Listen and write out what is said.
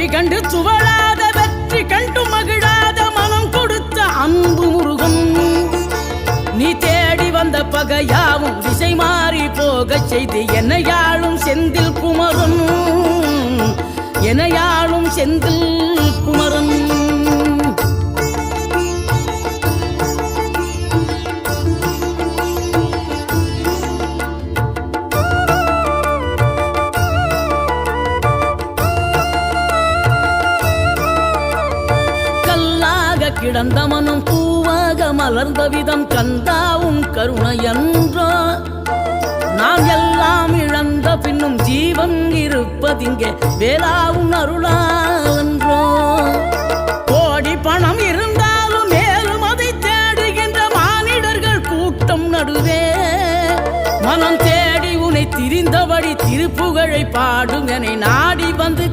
தோல்வி கண்டு துவளாத வெற்றி கண்டு மகிழாத மனம் கொடுத்த அன்பு முருகன் நீ தேடி வந்த பகையாவும் திசை மாறி போகச் செய்து என்னையாளும் செந்தில் குமரன் என்னையாளும் செந்தில் குமரன் கிடந்த மனம் பூவாக மலர்ந்த விதம் கந்தாவும் கருணை என்றோ நாம் எல்லாம் இழந்த பின்னும் ஜீவன் இருப்பதிங்கே வேளாவும் அருளா என்றோ கோடி பணம் இருந்தாலும் மேலும் அதை தேடுகின்ற மானிடர்கள் கூட்டம் நடுவே மனம் தேடி உனை திரிந்தபடி திருப்புகழை பாடும் என நாடி வந்து